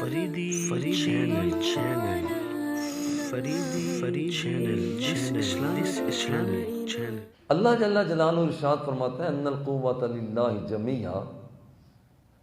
Faridi channel Faridi channel اللہ جل جلالہ ارشاد فرماتا ہے ان القوت للہ جمیعا،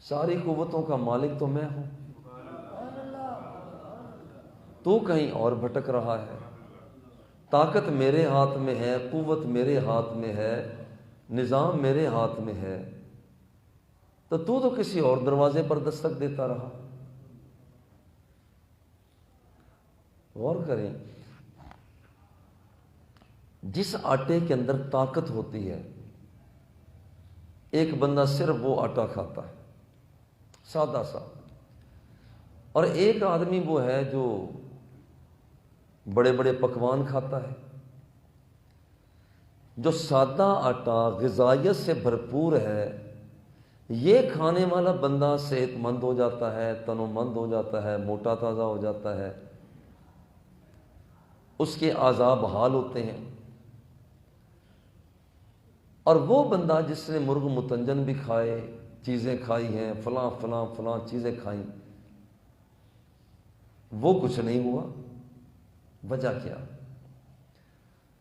ساری قوتوں کا مالک تو میں ہوں، تو کہیں اور بھٹک رہا ہے۔ طاقت میرے ہاتھ میں ہے، قوت میرے ہاتھ میں ہے، نظام میرے ہاتھ میں ہے، تو کسی اور دروازے پر دستک دیتا رہا۔ غور کریں، جس آٹے کے اندر طاقت ہوتی ہے، ایک بندہ صرف وہ آٹا کھاتا ہے سادہ سا، اور ایک آدمی وہ ہے جو بڑے بڑے پکوان کھاتا ہے۔ جو سادہ آٹا غذائیت سے بھرپور ہے، یہ کھانے والا بندہ صحت مند ہو جاتا ہے، تن و مند ہو جاتا ہے، موٹا تازہ ہو جاتا ہے، اس کے اعضاء بحال ہوتے ہیں۔ اور وہ بندہ جس نے مرغ متنجن بھی کھائے، چیزیں کھائی ہیں، فلاں فلاں فلاں چیزیں کھائیں، وہ کچھ نہیں ہوا۔ وجہ کیا؟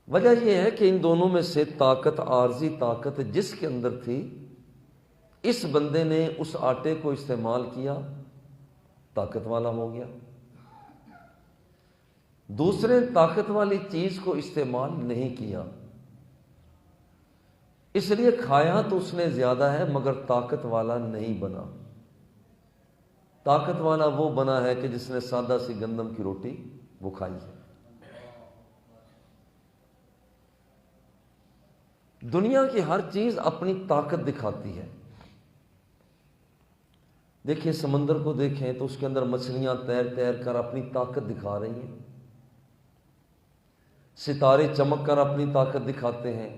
وجہ یہ ہے کہ ان دونوں میں سے طاقت، عارضی طاقت جس کے اندر تھی، اس بندے نے اس آٹے کو استعمال کیا، طاقت والا ہو گیا۔ دوسرے طاقت والی چیز کو استعمال نہیں کیا، اس لیے کھایا تو اس نے زیادہ ہے مگر طاقت والا نہیں بنا۔ طاقت والا وہ بنا ہے کہ جس نے سادہ سی گندم کی روٹی وہ کھائی ہے۔ دنیا کی ہر چیز اپنی طاقت دکھاتی ہے۔ دیکھیں سمندر کو دیکھیں تو اس کے اندر مچھلیاں تیر تیر کر اپنی طاقت دکھا رہی ہیں، ستارے چمک کر اپنی طاقت دکھاتے ہیں،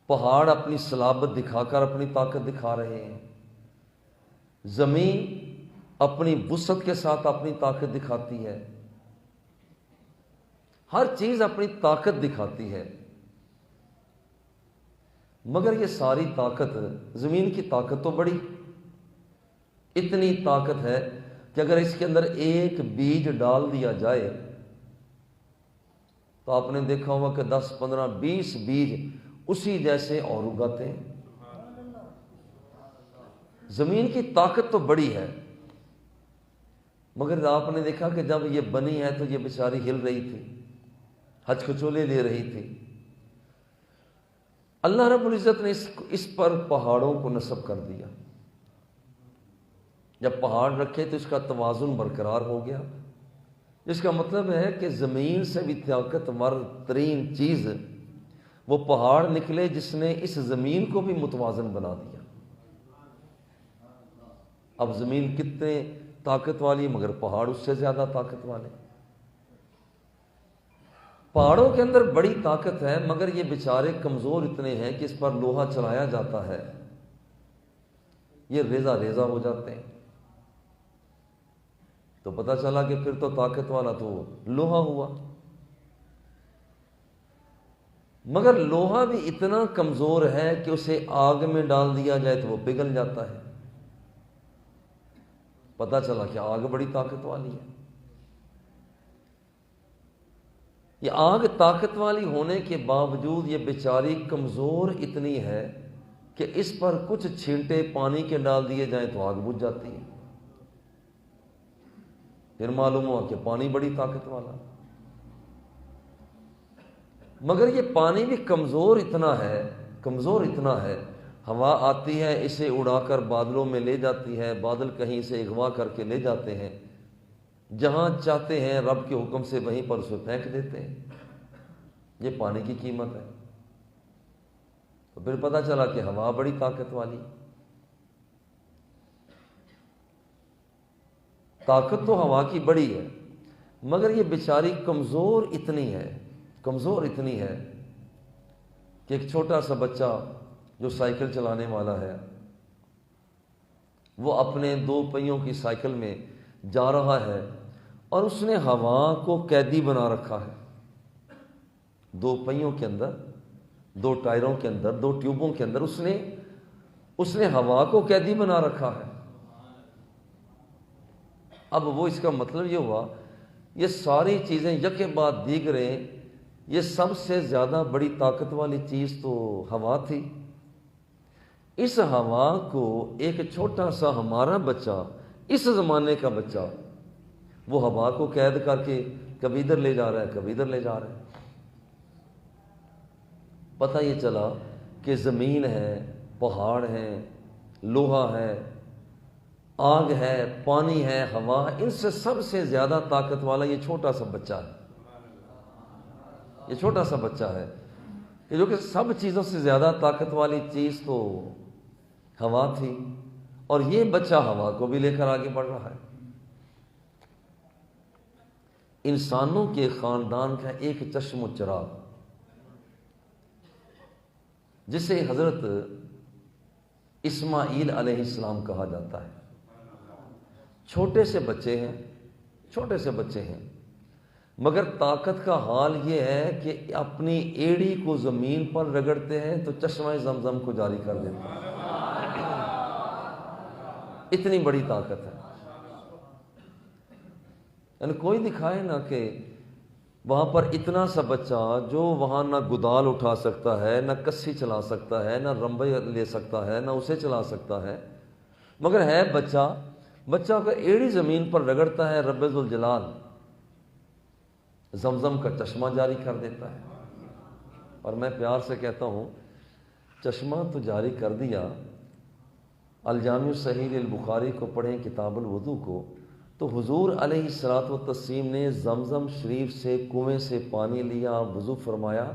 پہاڑ اپنی صلابت دکھا کر اپنی طاقت دکھا رہے ہیں، زمین اپنی وسعت کے ساتھ اپنی طاقت دکھاتی ہے۔ ہر چیز اپنی طاقت دکھاتی ہے، مگر یہ ساری طاقت، زمین کی طاقت تو بڑی، اتنی طاقت ہے کہ اگر اس کے اندر ایک بیج ڈال دیا جائے تو آپ نے دیکھا ہوگا کہ 10 15 20 بیج اسی جیسے اور اگاتے ہیں۔ زمین کی طاقت تو بڑی ہے، مگر آپ نے دیکھا کہ جب یہ بنی ہے تو یہ بیچاری ہل رہی تھی، ہچکچولے لے رہی تھی۔ اللہ رب العزت نے اس پر پہاڑوں کو نصب کر دیا۔ جب پہاڑ رکھے تو اس کا توازن برقرار ہو گیا، جس کا مطلب ہے کہ زمین سے بھی طاقتور ترین چیز وہ پہاڑ نکلے جس نے اس زمین کو بھی متوازن بنا دیا۔ اب زمین کتنے طاقت والی مگر پہاڑ اس سے زیادہ طاقت والے۔ پہاڑوں کے اندر بڑی طاقت ہے مگر یہ بیچارے کمزور اتنے ہیں کہ اس پر لوہا چلایا جاتا ہے، یہ ریزہ ریزہ ہو جاتے ہیں۔ تو پتہ چلا کہ پھر تو طاقت والا تو لوہا ہوا، مگر لوہا بھی اتنا کمزور ہے کہ اسے آگ میں ڈال دیا جائے تو وہ پگھل جاتا ہے۔ پتہ چلا کہ آگ بڑی طاقت والی ہے۔ یہ آگ طاقت والی ہونے کے باوجود یہ بیچاری کمزور اتنی ہے کہ اس پر کچھ چھینٹے پانی کے ڈال دیے جائیں تو آگ بجھ جاتی ہے۔ پھر معلوم ہوا کہ پانی بڑی طاقت والا، مگر یہ پانی بھی کمزور اتنا ہے، ہوا آتی ہے اسے اڑا کر بادلوں میں لے جاتی ہے، بادل کہیں سے اغوا کر کے لے جاتے ہیں، جہاں چاہتے ہیں رب کے حکم سے وہیں پر اسے پھینک دیتے ہیں۔ یہ پانی کی قیمت ہے۔ تو پھر پتہ چلا کہ ہوا بڑی طاقت والی۔ طاقت تو ہوا کی بڑی ہے، مگر یہ بیچاری کمزور اتنی ہے کہ ایک چھوٹا سا بچہ جو سائیکل چلانے والا ہے، وہ اپنے 2 پہیوں کی سائیکل میں جا رہا ہے اور اس نے ہوا کو قیدی بنا رکھا ہے۔ 2 پہیوں کے اندر، 2 ٹائروں کے اندر، 2 ٹیوبوں کے اندر اس نے ہوا کو قیدی بنا رکھا ہے۔ اب وہ اس کا مطلب یہ ہوا یہ ساری چیزیں یکے بعد دیگریں، یہ سب سے زیادہ بڑی طاقت والی چیز تو ہوا تھی۔ اس ہوا کو ایک چھوٹا سا ہمارا بچہ، اس زمانے کا بچہ، وہ ہوا کو قید کر کے کبھی ادھر لے جا رہا ہے، کبھی ادھر لے جا رہا ہے۔ پتہ یہ چلا کہ زمین ہے، پہاڑ ہیں، لوہا ہے، آگ ہے، پانی ہے، ہوا، ان سے سب سے زیادہ طاقت والا یہ چھوٹا سا بچہ ہے۔ یہ چھوٹا سا بچہ ہے کہ جو کہ سب چیزوں سے زیادہ طاقت والی چیز تو ہوا تھی، اور یہ بچہ ہوا کو بھی لے کر آگے بڑھ رہا ہے۔ انسانوں کے خاندان کا ایک چشم و چراغ جسے حضرت اسماعیل علیہ السلام کہا جاتا ہے، چھوٹے سے بچے ہیں، چھوٹے سے بچے ہیں، مگر طاقت کا حال یہ ہے کہ اپنی ایڑی کو زمین پر رگڑتے ہیں تو چشمہ زمزم کو جاری کر دیتے ہیں۔ اتنی بڑی طاقت ہے، یعنی کوئی دکھائے نا کہ وہاں پر اتنا سا بچہ جو وہاں نہ گدال اٹھا سکتا ہے، نہ کسی چلا سکتا ہے، نہ رمبے لے سکتا ہے، نہ اسے چلا سکتا ہے، مگر ہے بچہ کو ایڑی زمین پر رگڑتا ہے، رب ذوالجلال زمزم کا چشمہ جاری کر دیتا ہے۔ اور میں پیار سے کہتا ہوں چشمہ تو جاری کر دیا، الجامع الصحیح البخاری کو پڑھیں، کتاب الوضو کو، تو حضور علیہ الصلوۃ والتسلیم نے زمزم شریف سے کنویں سے پانی لیا، وضو فرمایا،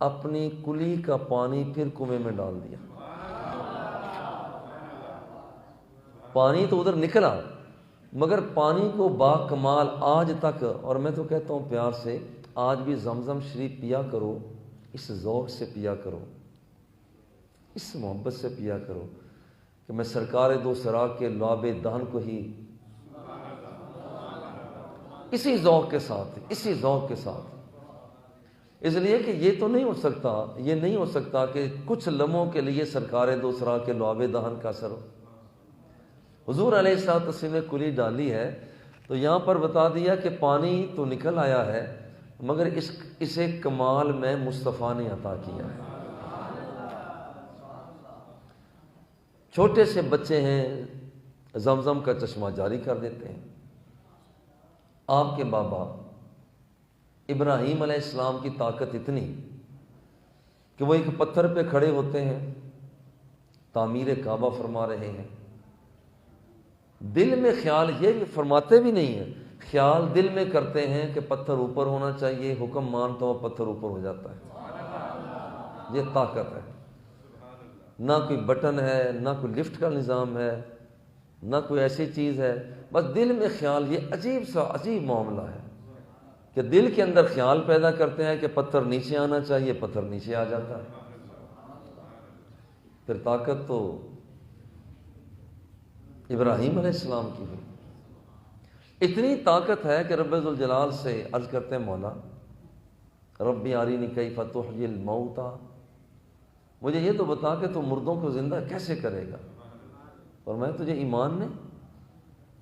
اپنی کلی کا پانی پھر کنویں میں ڈال دیا۔ پانی تو ادھر نکلا، مگر پانی کو با کمال آج تک، اور میں تو کہتا ہوں پیار سے، آج بھی زمزم شریف پیا کرو، اس ذوق سے پیا کرو، اس محبت سے پیا کرو کہ میں سرکار دو سرا کے لعاب دہن کو ہی اسی ذوق کے ساتھ، اس لیے کہ یہ تو نہیں ہو سکتا کہ کچھ لمحوں کے لیے سرکار دو سرا کے لعاب دہن کا اثر ہو۔ حضور علیہ السلام نے کلی ڈالی ہے تو یہاں پر بتا دیا کہ پانی تو نکل آیا ہے، مگر اسے کمال میں مصطفیٰ نے عطا کیا ہے۔ چھوٹے سے بچے ہیں، زمزم کا چشمہ جاری کر دیتے ہیں۔ آپ کے بابا ابراہیم علیہ السلام کی طاقت اتنی کہ وہ ایک پتھر پہ کھڑے ہوتے ہیں، تعمیر کعبہ فرما رہے ہیں، دل میں خیال یہ فرماتے بھی نہیں ہیں، خیال دل میں کرتے ہیں کہ پتھر اوپر ہونا چاہیے، حکم مانتا ہو پتھر اوپر ہو جاتا ہے۔ یہ طاقت ہے، نہ کوئی بٹن ہے، نہ کوئی لفٹ کا نظام ہے، نہ کوئی ایسی چیز ہے، بس دل میں خیال۔ یہ عجیب معاملہ ہے کہ دل کے اندر خیال پیدا کرتے ہیں کہ پتھر نیچے آنا چاہیے، پتھر نیچے آ جاتا ہے۔ پھر طاقت تو ابراہیم علیہ السلام کی بھی اتنی طاقت ہے کہ رب ذوالجلال سے عرض کرتے ہیں، مولا ربی ارینی کیف تحیی الموتى، مجھے یہ تو بتا کہ تو مردوں کو زندہ کیسے کرے گا؟ اور میں تجھے ایمان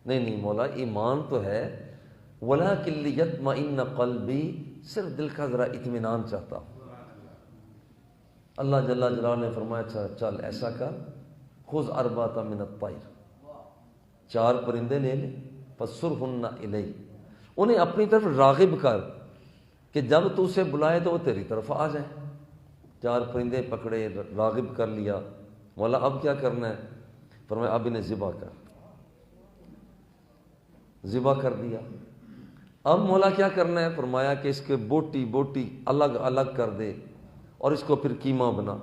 نہیں مولا، ایمان تو ہے، وَلَكِنْ لِيَطْمَئِنَّ قَلْبِي، صرف دل کا ذرا اطمینان چاہتا ہوں۔ اللہ جل جلالہ نے فرمایا اچھا چل ایسا کر، خُذْ أَرْبَعَةً مِنَ الطَّيْرِ، 4 پرندے لے لے، فَصُرْهُنَّ إِلَيْهِ، انہیں اپنی طرف راغب کر کہ جب تو اسے بلائے تو وہ تیری طرف آ جائیں۔ 4 پرندے پکڑے، راغب کر لیا۔ مولا اب کیا کرنا ہے؟ فرمایا اب انہیں ذبح کر دیا۔ اب مولا کیا کرنا ہے؟ فرمایا کہ اس کے بوٹی بوٹی الگ الگ کر دے اور اس کو پھر قیمہ بنا۔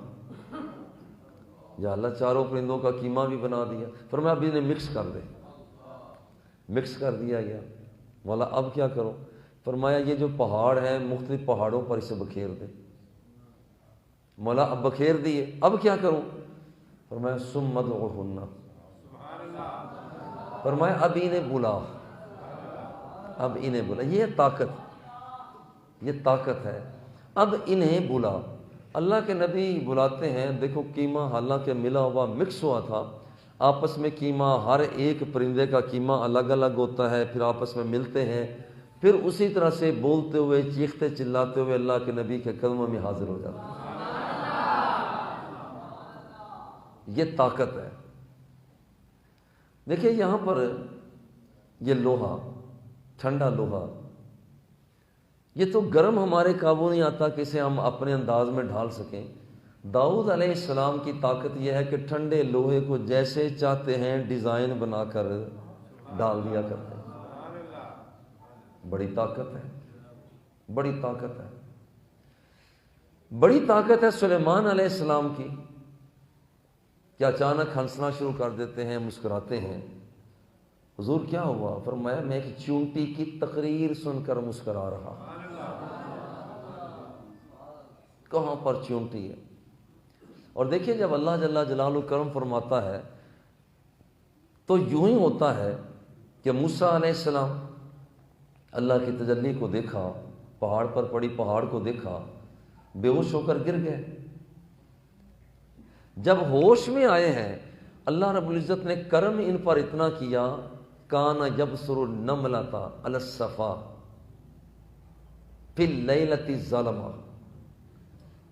یا اللہ 4 پرندوں کا قیمہ بھی بنا دیا۔ فرمایا اب انہیں مکس کر دے، مکس کر دیا گیا۔ مولا اب کیا کرو؟ فرمایا یہ جو پہاڑ ہیں مختلف پہاڑوں پر اسے بکھیر دے۔ مولا اب بکھیر دیے، اب کیا کروں؟ فرمایا ثم ادعوہن، فرمایا اب انہیں بلا، اب انہیں بلا۔ یہ طاقت ہے، اب انہیں بلا۔ اللہ کے نبی بلاتے ہیں، دیکھو قیمہ حالانکہ ملا ہوا مکس ہوا تھا، آپس میں قیمہ، ہر ایک پرندے کا قیمہ الگ الگ ہوتا ہے، پھر آپس میں ملتے ہیں، پھر اسی طرح سے بولتے ہوئے چیختے چلاتے ہوئے اللہ کے نبی کے قدموں میں حاضر ہو جاتے ہیں۔ یہ طاقت ہے۔ دیکھیں یہاں پر یہ لوہا، ٹھنڈا لوہا، یہ تو گرم ہمارے قابو نہیں آتا کہ اسے ہم اپنے انداز میں ڈھال سکیں۔ داؤد علیہ السلام کی طاقت یہ ہے کہ ٹھنڈے لوہے کو جیسے چاہتے ہیں ڈیزائن بنا کر ڈال دیا کرتے ہیں۔ بڑی طاقت ہے، بڑی طاقت ہے، بڑی طاقت ہے سلیمان علیہ السلام کی، کہ اچانک ہنسنا شروع کر دیتے ہیں، مسکراتے ہیں۔ حضور کیا ہوا؟ فرمایا میں ایک چونٹی کی تقریر سن کر مسکرا رہا۔ کہاں پر چونٹی ہے؟ اور دیکھیے جب اللہ جل جلالہ کرم فرماتا ہے تو یوں ہی ہوتا ہے کہ موسیٰ علیہ السلام اللہ کی تجلی کو دیکھا، پہاڑ پر پڑی پہاڑ کو دیکھا، بے ہوش ہو کر گر گئے۔ جب ہوش میں آئے ہیں اللہ رب العزت نے کرم ان پر اتنا کیا، کان یبصر النملۃ علی الصفا فی اللیلۃ الظلمہ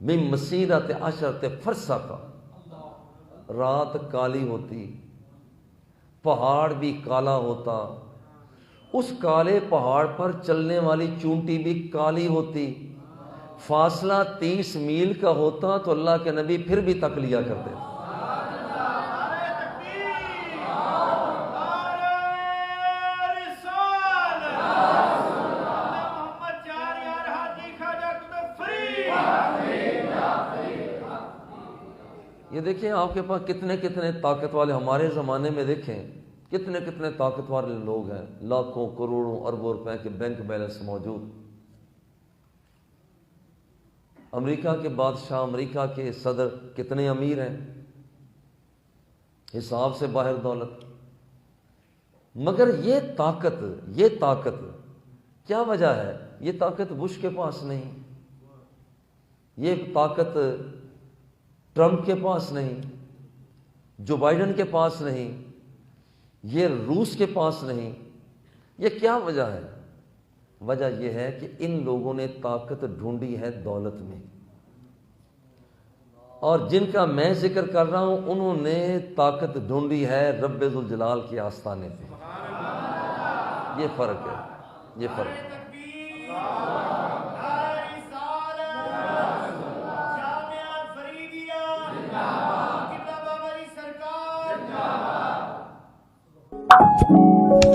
من مسیرۃ عشرۃ فرسخ، رات کالی ہوتی، پہاڑ بھی کالا ہوتا، اس کالے پہاڑ پر چلنے والی چونٹی بھی کالی ہوتی، فاصلہ 30 میل کا ہوتا تو اللہ کے نبی پھر بھی تک لیا کرتے تھے۔ یہ دیکھیں آپ کے پاس کتنے کتنے طاقت والے، ہمارے زمانے میں دیکھیں کتنے کتنے طاقت والے لوگ ہیں، لاکھوں کروڑوں اربوں روپے کے بینک بیلنس موجود۔ امریکہ کے بادشاہ، امریکہ کے صدر کتنے امیر ہیں، حساب سے باہر دولت۔ مگر یہ طاقت کیا وجہ ہے؟ یہ طاقت بش کے پاس نہیں، یہ طاقت ٹرمپ کے پاس نہیں، جو بائیڈن کے پاس نہیں، یہ روس کے پاس نہیں۔ یہ کیا وجہ ہے؟ وجہ یہ ہے کہ ان لوگوں نے طاقت ڈھونڈی ہے دولت میں، اور جن کا میں ذکر کر رہا ہوں انہوں نے طاقت ڈھونڈی ہے رب ذوالجلال کے آستانے پہ۔ یہ فرق ہے، یہ فرق ہے۔ Thank you.